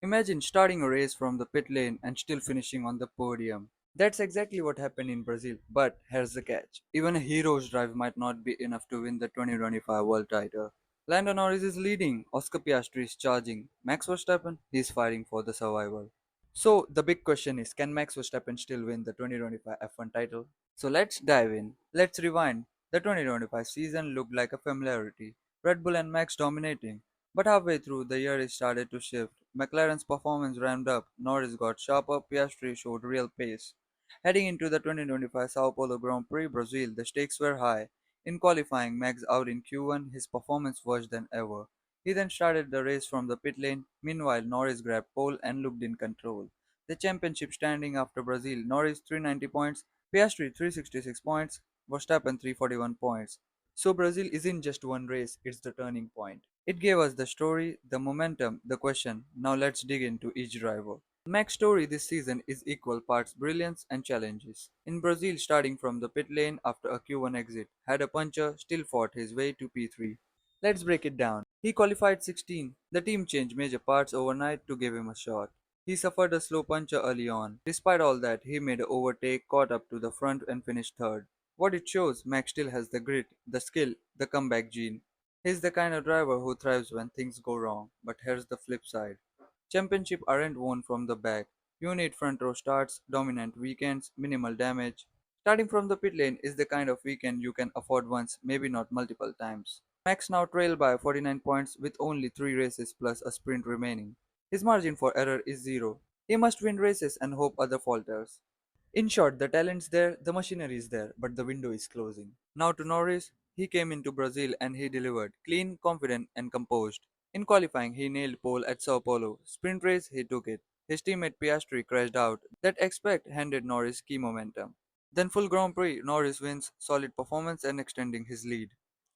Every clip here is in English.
Imagine starting a race from the pit lane and still finishing on the podium. That's exactly what happened in Brazil, but here's the catch. Even a hero's drive might not be enough to win the 2025 world title. Lando Norris is leading, Oscar Piastri is charging, Max Verstappen is fighting for the survival. So the big question is, can Max Verstappen still win the 2025 F1 title? So let's dive in. Let's rewind. The 2025 season looked like a familiarity. Red Bull and Max dominating. But halfway through the year it started to shift. McLaren's performance ramped up, Norris got sharper, Piastri showed real pace. Heading into the 2025 Sao Paulo Grand Prix Brazil, the stakes were high. In qualifying, Max out in Q1, his performance worse than ever. He then started the race from the pit lane. Meanwhile, Norris grabbed pole and looked in control. The championship standing after Brazil, Norris 390 points, Piastri 366 points, Verstappen 341 points. So Brazil isn't just one race, it's the turning point. It gave us the story, the momentum, the question. Now let's dig into each driver. Mac's story this season is equal parts brilliance and challenges. In Brazil, starting from the pit lane after a Q1 exit, had a puncher, still fought his way to P3. Let's break it down. He qualified 16. The team changed major parts overnight to give him a shot. He suffered a slow puncher early on. Despite all that, he made an overtake, caught up to the front, and finished third. What it shows, Max still has the grit, the skill, the comeback gene. He's the kind of driver who thrives when things go wrong. But here's the flip side. Championships aren't won from the back. You need front row starts, dominant weekends, minimal damage. Starting from the pit lane is the kind of weekend you can afford once, maybe not multiple times. Max now trail by 49 points with only 3 races plus a sprint remaining. His margin for error is zero. He must win races and hope other falters. In short, the talent's there, the machinery is there, but the window is closing. Now to Norris, he came into Brazil and he delivered, clean, confident, and composed. In qualifying, he nailed pole at Sao Paulo. Sprint race, he took it. His teammate Piastri crashed out. That expect handed Norris key momentum. Then full Grand Prix, Norris wins, solid performance and extending his lead.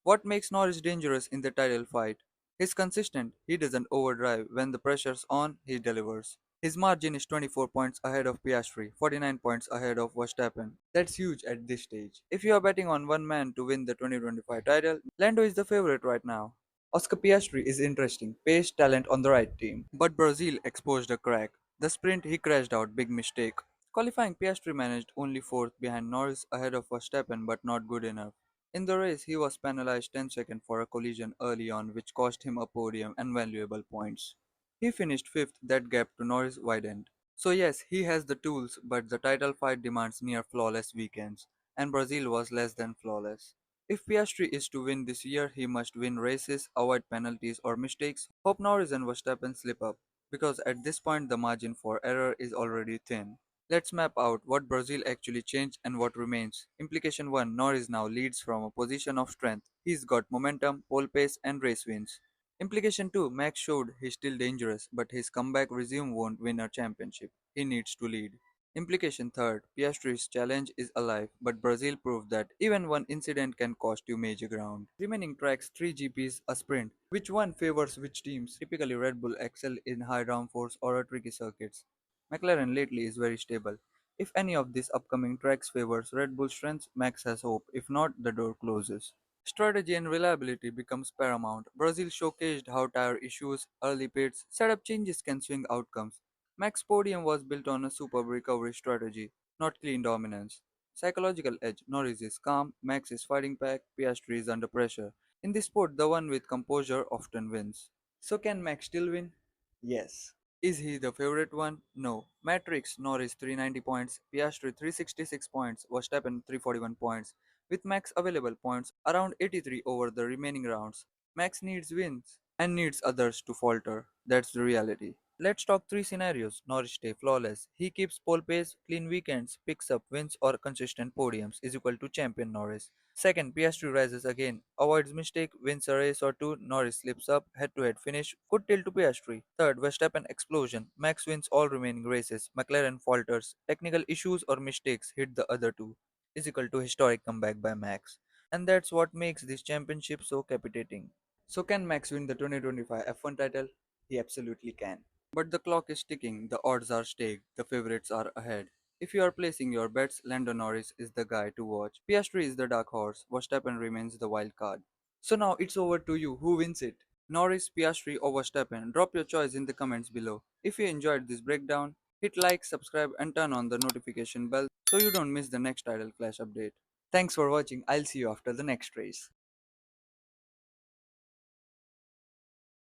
What makes Norris dangerous in the title fight? He's consistent, he doesn't overdrive. When the pressure's on, he delivers. His margin is 24 points ahead of Piastri, 49 points ahead of Verstappen. That's huge at this stage. If you are betting on one man to win the 2025 title, Lando is the favorite right now. Oscar Piastri is interesting, pace, talent on the right team. But Brazil exposed a crack. The sprint he crashed out, big mistake. Qualifying Piastri managed only 4th behind Norris ahead of Verstappen but not good enough. In the race, he was penalized 10 seconds for a collision early on which cost him a podium and valuable points. He finished 5th, that gap to Norris widened. So yes, he has the tools, but the title fight demands near flawless weekends, and Brazil was less than flawless. If Piastri is to win this year, he must win races, avoid penalties or mistakes, hope Norris and Verstappen slip up, because at this point the margin for error is already thin. Let's map out what Brazil actually changed and what remains. Implication 1, Norris now leads from a position of strength. He's got momentum, pole pace, and race wins. Implication 2, Max showed he's still dangerous, but his comeback resume won't win a championship. He needs to lead. Implication 3, Piastri's challenge is alive, but Brazil proved that even one incident can cost you major ground. Remaining tracks 3 GPs, a sprint. Which one favors which teams? Typically Red Bull excel in high downforce or tricky circuits. McLaren lately is very stable. If any of these upcoming tracks favors Red Bull strengths, Max has hope. If not, the door closes. Strategy and reliability becomes paramount. Brazil showcased how tire issues, early pits, setup changes can swing outcomes. Max podium was built on a superb recovery strategy, not clean dominance. Psychological edge, Norris is calm, Max is fighting back, Piastri is under pressure. In this sport, the one with composure often wins. So can Max still win? Yes. Is he the favorite one? No. Matrix Norris 390 points, Piastri 366 points, Verstappen 341 points. With Max available points around 83 over the remaining rounds, Max needs wins and needs others to falter. That's the reality. Let's talk 3 scenarios. Norris stay flawless. He keeps pole pace, clean weekends, picks up wins or consistent podiums is equal to champion Norris. Second, Piastri rises again, avoids mistake, wins a race or two, Norris slips up, head-to-head finish, could tilt to Piastri. Third, Verstappen explosion, Max wins all remaining races, McLaren falters, technical issues or mistakes hit the other two, is equal to historic comeback by Max. And that's what makes this championship so captivating. So can Max win the 2025 F1 title? He absolutely can. But the clock is ticking, the odds are staked, the favorites are ahead. If you are placing your bets, Lando Norris is the guy to watch. Piastri is the dark horse, Verstappen remains the wild card. So now it's over to you. Who wins it? Norris, Piastri, or Verstappen? Drop your choice in the comments below. If you enjoyed this breakdown, hit like, subscribe, and turn on the notification bell so you don't miss the next Title Clash update. Thanks for watching. I'll see you after the next race.